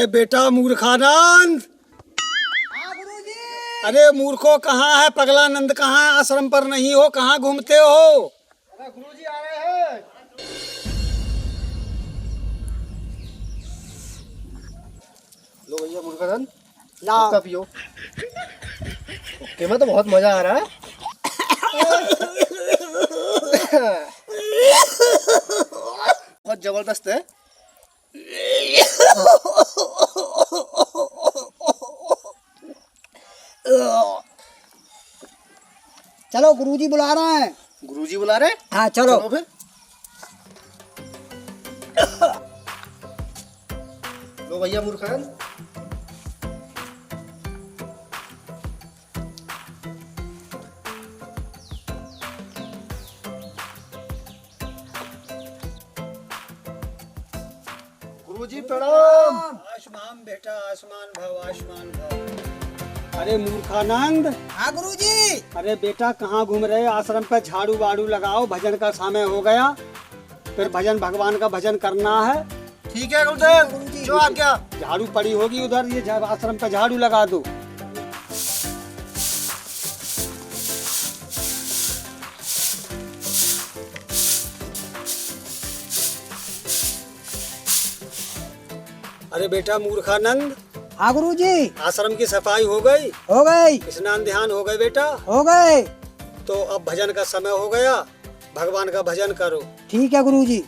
अरे बेटा मूर्खानंद। हाँ गुरुजी। अरे मूर्खो, कहाँ है पगलानंद? कहाँ है? आश्रम पर नहीं हो? कहाँ घूमते हो? अरे गुरुजी आ रहे हैं। लो भैया मुर्गानंद, इसका पियो। ओके में तो बहुत मजा आ रहा है। बहुत जबरदस्त है। चलो गुरुजी बुला रहे हैं। गुरुजी बुला रहे हैं? हाँ चलो। चलो फिर। लो भैया मुर्गानंद। गुरुजी प्रणाम। आयुष्मान बेटा, आयुष्मान भव, आयुष्मान भव। अरे मूर्खानंद। हाँ गुरुजी। अरे बेटा कहाँ घूम रहे? आश्रम पे झाड़ू वाड़ू लगाओ, भजन का समय हो गया। फिर भजन, भगवान का भजन करना है। ठीक है गुरुदेव, जो आज्ञा। झाड़ू पड़ी होगी उधर, ये आश्रम पे झाड़ू लगा दो। अरे बेटा मूर्खानंद, हाँ गुरुजी। आश्रम की सफाई हो गई? हो गई। स्नान ध्यान हो गए बेटा? हो गए। तो अब भजन का समय हो गया, भगवान का भजन करो। ठीक है गुरुजी।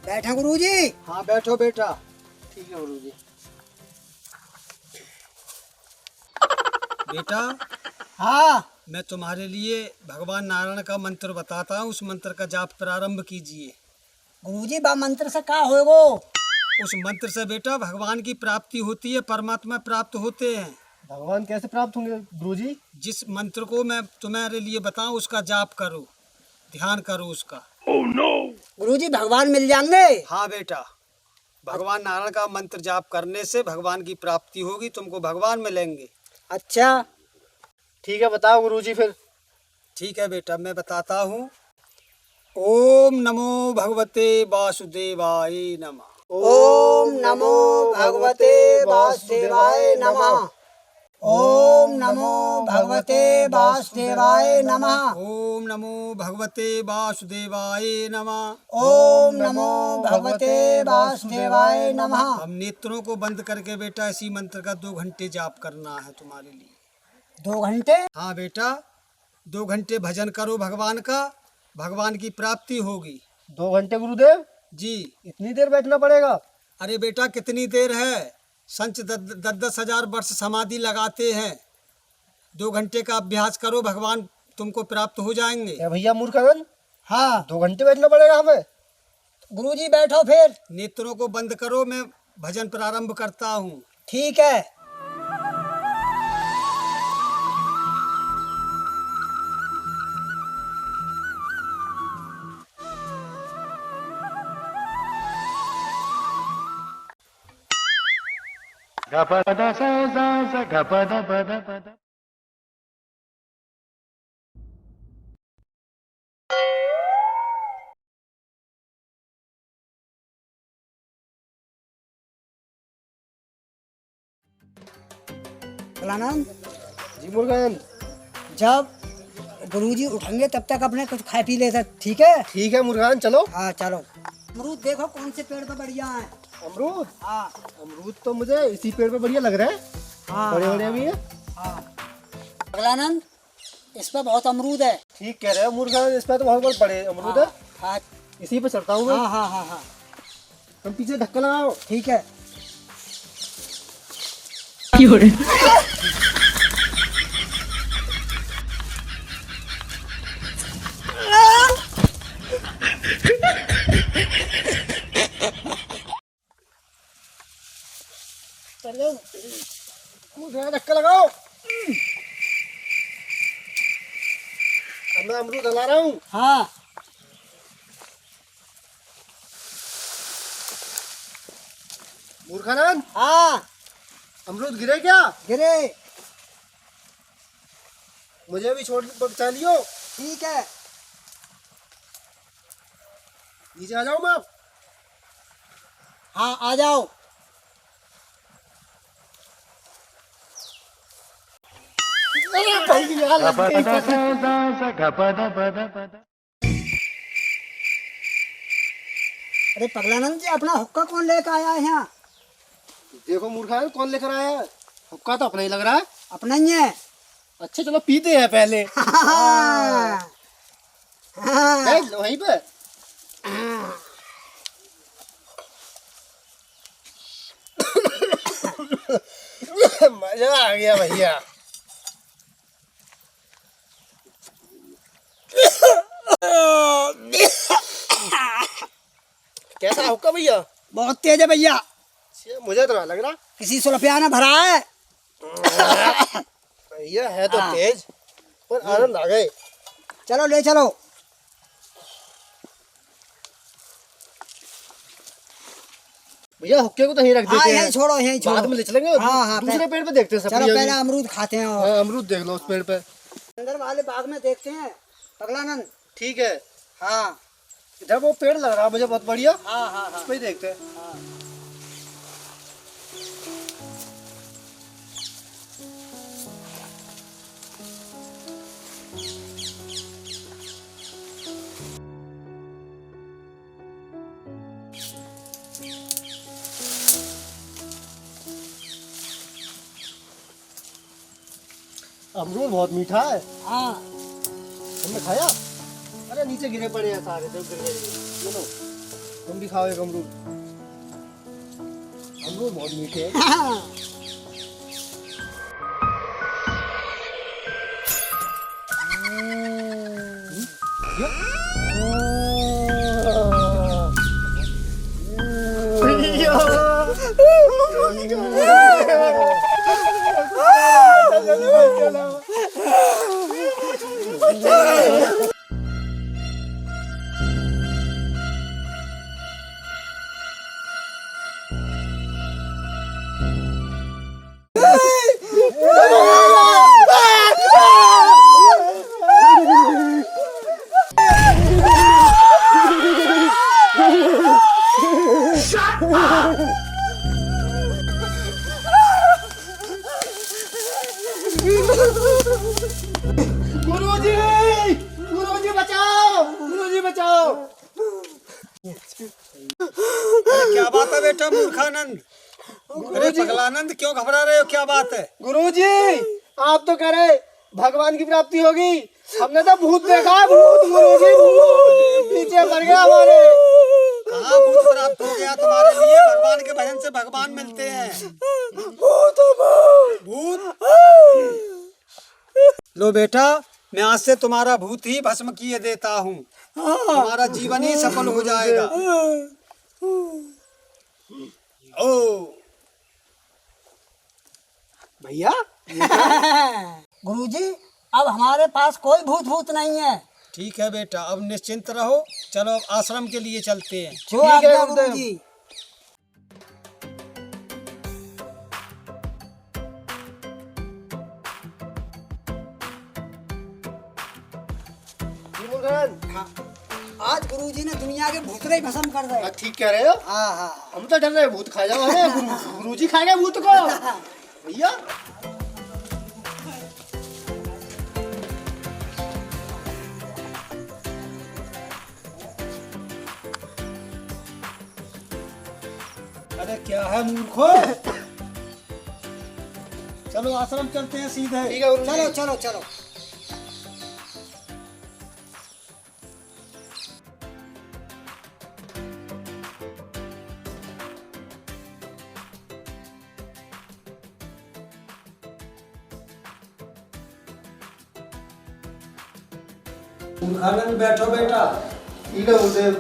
बैठा गुरुजी। हाँ बैठो बेटा। ठीक है गुरुजी। बेटा हाँ मैं तुम्हारे लिए भगवान नारायण का मंत्र बताता हूँ, उस मंत्र का जाप प्रारंभ कीजिए। गुरुजी बा मंत्र से का होएगो? उस मंत्र से बेटा भगवान की प्राप्ति होती है, परमात्मा प्राप्त होते हैं। भगवान कैसे प्राप्त होंगे गुरुजी? जिस मंत्र को मैं तुम्हारे लिए बताऊं उसका जाप करो, ध्यान करो उसका। गुरुजी भगवान मिल जाएंगे? हाँ बेटा, भगवान नारायण का मंत्र जाप करने से भगवान की प्राप्ति होगी, तुमको भगवान मिलेंगे। अच्छा ठीक है, बताओ गुरुजी फिर। ठीक है बेटा, मैं बताता हूँ। ओम नमो भगवते वासुदेवाय नमः। ओम नमो भगवते वासुदेवाय नमः। ओम नमो भगवते वासुदेवाय नमः। ओम नमो भगवते वासुदेवाय नमः। ओम नमो भगवते वासुदेवाय नमः। हम नेत्रों को बंद करके बेटा इसी मंत्र का 2 घंटे जाप करना है तुम्हारे लिए। 2 घंटे? हाँ बेटा, 2 घंटे भजन करो भगवान का, भगवान की प्राप्ति होगी। 2 घंटे गुरुदेव? जी। इतनी देर बैठना पड़ेगा? अरे बेटा कितनी देर है, संत 10-10 हजार वर्ष समाधि लगाते हैं। 2 घंटे का अभ्यास करो, भगवान तुमको प्राप्त हो जाएंगे। क्या भैया मूर्खानंद, हाँ 2 घंटे बैठना पड़ेगा हमें? गुरुजी बैठो फिर। नेत्रों को बंद करो, मैं भजन प्रारंभ करता हूँ। ठीक है। भोलानंद, जी मूर्खानंद। जब गुरुजी उठेंगे तब तक अपने कुछ खा पी लेते, ठीक है? ठीक है मूर्खानंद, चलो। हाँ चलो। अमरूद देखो कौन से पेड़ पे बढ़िया है। अमरूद? हाँ अमरूद तो मुझे इसी पेड़ पे बढ़िया लग रहा है। हाँ बड़े बड़े भी है। हाँ। भोलानंद, इस पे बहुत अमरूद है। ठीक कह रहे हो मूर्खानंद, इस पे तो बहुत बड़े अमरूद है। हाँ इसी पे चढ़ता हूँ मैं। हाँ हाँ हाँ हाँ। तुम पीछे धक्का लगाओ। ठीक है। चलो मूर्खानंद, धक्का लगाओ। अब मैं अमरूद हला रहा हूँ। हाँ मूर्खानंद, हाँ। अमरूद गिरे क्या? गिरे। मुझे भी छोड़ बचा लियो। ठीक है। नीचे आ जाओ मैं। हाँ आ जाओ। भैया लग गई। अरे पगलानंद जी, अपना हुक्का कौन लेकर आया है यहाँ? देखो मूर्खा, कौन लेकर आया है? हुक्का तो अपना ही लग रहा है। अपना ही है। अच्छा चलो पीते हैं पहले। हाँ। बैठ लो वहीं पे। मजा आ गया भैया। कैसा हुक्का भैया? बहुत तेज है भैया। मुझे तो ना लग रहा। किसी सुलफिया ने भरा है। भैया है तो हाँ। तेज, पर आनंद आ गए। चलो ले चलो। भैया हुक्के को तो यहीं रख हाँ देते यहीं हैं। छोड़ो, यहीं छोड़ो। बाद में ले चलेंगे। हाँ हाँ दूसरे पेड़ पे देखते हैं सब। चलो पहले अमरूद खाते हैं और हाँ, अमरूद देख लो उस पेड़ पे। अंदर वाले बाग में देखते हैं पगलानंद। ठीक है। हाँ इधर वो पेड़ लग रहा है मुझे बहुत बढ़िया। हाँ हाँ उस पे ही देखते हैं। अमरूद बहुत मीठा है। हाँ। तुमने खाया? अरे नीचे गिरे पड़े हैं सारे, तो गिर गए। चलो तुम भी खाओ एक अमरूद। अमरूद बहुत मीठे हैं। हाँ। गुरुजी, गुरुजी बचाओ, गुरुजी बचाओ। अरे क्या बात है बेटा मूर्खानंद? अरे पगलानंद क्यों घबरा रहे हो? क्या बात है? गुरुजी आप तो कह रहे भगवान की प्राप्ति होगी, हमने तो भूत देखा। भूत गुरुजी, भूत पीछे पड़ गया हमारे। कहाँ भूत प्राप्त हो गया तुम्हारे लिए? भगवान के भजन से भगवान मिलते हैं। भूत? लो बेटा, मैं आज से तुम्हारा भूत ही भस्म किए देता हूँ। तुम्हारा जीवन ही सफल हो जाएगा। ओ भैया गुरुजी, अब हमारे पास कोई भूत भूत नहीं है। ठीक है बेटा, अब निश्चिंत रहो। चलो अब आश्रम के लिए चलते हैं। जो ठीक है आज्ञा गुरुदेव। गुरुजी। आज गुरुजी ने दुनिया के भूतरे ही भस्म कर दिए। ठीक कह रहे हो। हाँ हाँ। हम तो डर रहे भूत खा जाओ हमें। गुरुजी खा गए भूत को। भैया अरे क्या है मूर्खो? चलो आश्रम चलते हैं सीधे। ठीक है गुरुजी। चलो चलो चलो। मूर्खानंद बैठो बेटा। ठीक है गुरुदेव।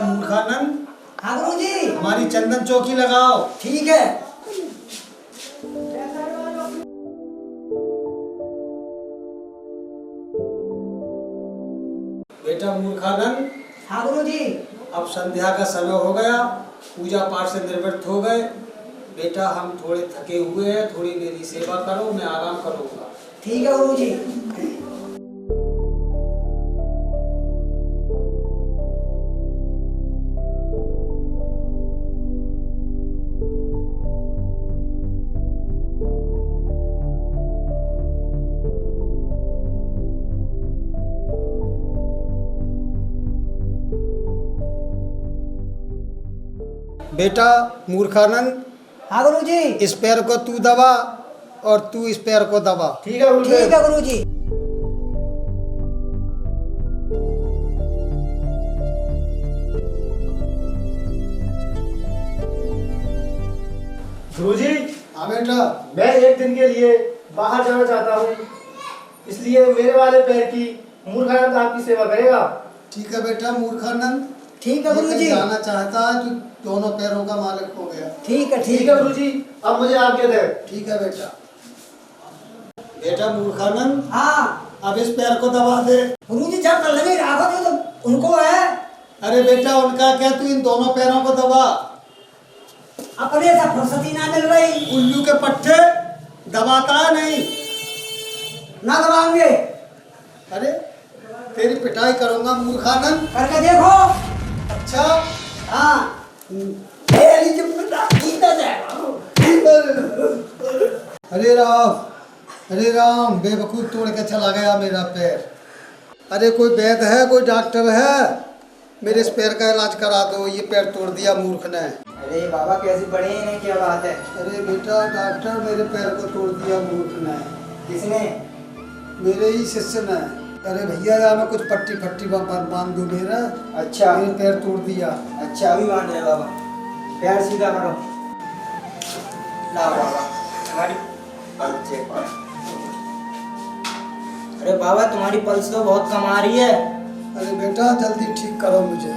मूर्खानंद, हाँ गुरुजी। हमारी चंदन चौकी लगाओ। ठीक है। बेटा मूर्खानंद, हाँ गुरुजी। अब संध्या का समय हो गया, पूजा पाठ से निवृत्त हो गए। बेटा हम थोड़े थके हुए हैं, थोड़ी मेरी सेवा करो, मैं आराम करूँगा। ठीक है गुरुजी। बेटा मूर्खानंद, हाँ गुरुजी। इस पैर को तू दबा और तू इस पैर को दबा। ठीक है ठीक है गुरुजी। गुरुजी, हाँ बेटा। मैं एक दिन के लिए बाहर जाना चाहता हूँ, इसलिए मेरे वाले पैर की मूर्खानंद आपकी सेवा करेगा। ठीक है बेटा मूर्खानंद, ठीक है गुरुजी। जाना चाहता है तो दोनों पैरों का मालिक हो गया। ठीक है ठीक है गुरुजी, अब मुझे आज्ञा दे। ठीक है बेटा। बेटा मूर्खानंद, हाँ अब इस पैर को दबा दे। गुरुजी, जब कर लगे राघव जी तो उनको है। अरे बेटा उनका क्या, तू इन दोनों पैरों को दबा। अपने से फुर्सती ना मिल रही। उल्लू के पट्टे दबाता है नहीं। ना दबाएंगे। अरे तेरी पिटाई करूंगा मूर्खानंद। करके देखो। अच्छा हाँ तेरी जिम्मेदार जीता जाएगा। अरे राम बेवकूफ, तोड़ के चला गया मेरा पैर। अरे कोई वैद्य है, कोई डॉक्टर है, मेरे इस पैर का इलाज करा दो। ये पैर तोड़ दिया मूर्ख ने। अरे बाबा कैसे पढ़े हैं, क्या बात है? अरे बेटा डॉक्टर, मेरे पैर को तोड़ दिया मूर्ख ने। किसने? मेरे ही शिष्य ने। अरे भैया यार मैं कुछ पट्टी फट्टी बांध दो मेरा। अच्छा मेरे पैर तोड़ दिया। अच्छा अभी मान रहे बाबा, पैर सीधा करो। लाओ बाबा तुम्हारी पल्स चेक करो। अरे बाबा तुम्हारी पल्स तो बहुत कम आ रही है। अरे बेटा जल्दी ठीक करो मुझे।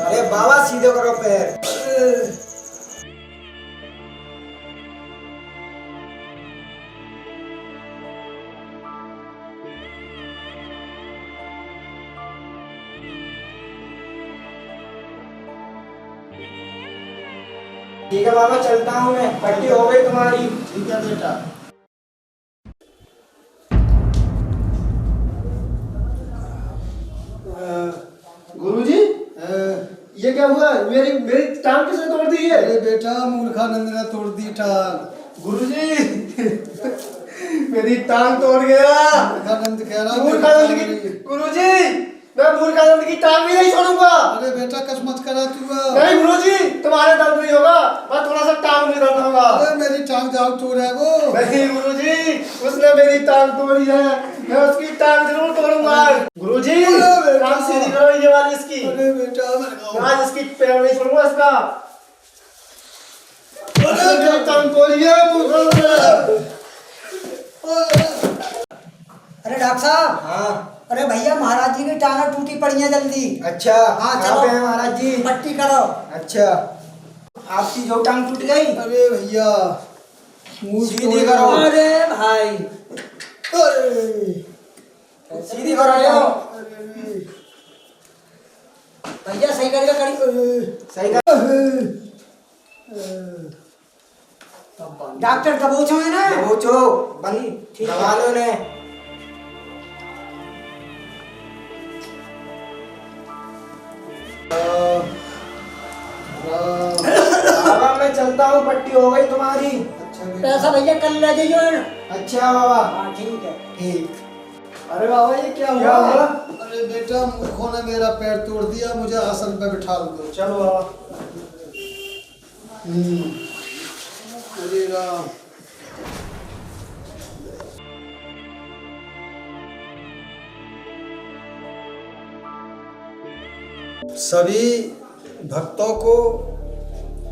अरे बाबा सीधे करो पैर। ठीक है बाबा, चलता हूँ मैं, पट्टी हो गई तुम्हारी। ठीक है बेटा। गुरुजी, ये क्या हुआ? मेरी मेरी टांग किसने तोड़ दी है? अरे बेटा मूर्खानंद ने तोड़ दी टांग। गुरुजी मेरी टांग तोड़ गया। मूर्खानंद कह रहा मूर्खानंद की, गुरुजी मैं मूर्खानंद की टांग भी नहीं छोड़ूंगा। अरे बेटा कस मत करा तू। नहीं गुरुजी, तुम्हारे दर्द नहीं होगा, बस थोड़ा सा टांग में दर्द होगा। अरे मेरी टांग जाओ तोड़ है वो। नहीं गुरुजी, उसने मेरी टांग तोड़ी है, मैं उसकी टांग जरूर तोड़ूंगा। गुरुजी टांग सीधी करो, ये वाली इसकी। अरे बेटा आज इसकी पैर नहीं छोड़ूंगा इसका। मेरी टांग तोड़ी है मूर्खानंद। अरे डॉक्टर साहब। हाँ अरे भैया महाराज जी की टांग टूटी पड़ी है जल्दी। अच्छा, हाँ कहाँ चलो पे है महाराज जी? पट्टी करो। अच्छा, आपकी जो टांग टूट गई। अरे भैया सीधी करो। अरे भाई सीधी करो। भैया सही करके करी। सही कर। डॉक्टर दबोचो है ना? दबोचो बंदी दबा लो ने। बाबा मैं चलता हूँ, पट्टी हो गई तुम्हारी। पैसा भैया कल ले जाइए। अच्छा बाबा। हाँ ठीक है। ठीक। अरे बाबा ये क्या हुआ? अरे बेटा मूर्खों ने मेरा पैर तोड़ दिया, मुझे आसन पे बिठा दो। चलो बाबा। अरे राम। सभी भक्तों को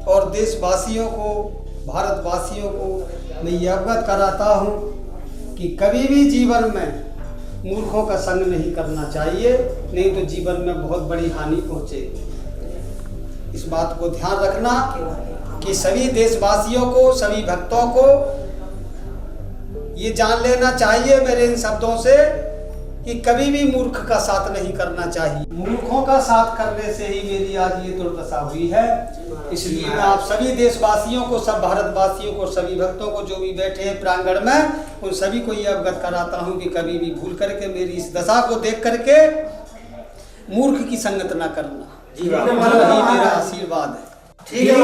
और देशवासियों को, भारतवासियों को मैं ये अवगत कराता हूँ कि कभी भी जीवन में मूर्खों का संग नहीं करना चाहिए, नहीं तो जीवन में बहुत बड़ी हानि पहुँचेगी। इस बात को ध्यान रखना कि सभी देशवासियों को, सभी भक्तों को ये जान लेना चाहिए मेरे इन शब्दों से कि कभी भी मूर्ख का साथ नहीं करना चाहिए। मूर्खों का साथ करने से ही मेरी आज ये दुर्दशा हुई है। इसलिए मैं आप सभी देशवासियों को, सब भारतवासियों को, सभी भक्तों को जो भी बैठे हैं प्रांगण में, उन सभी को ये अवगत कराता हूँ कि कभी भी भूल करके मेरी इस दशा को देख करके मूर्ख की संगत न करना। जी यही मेरा आशीर्वाद है। ठीक है।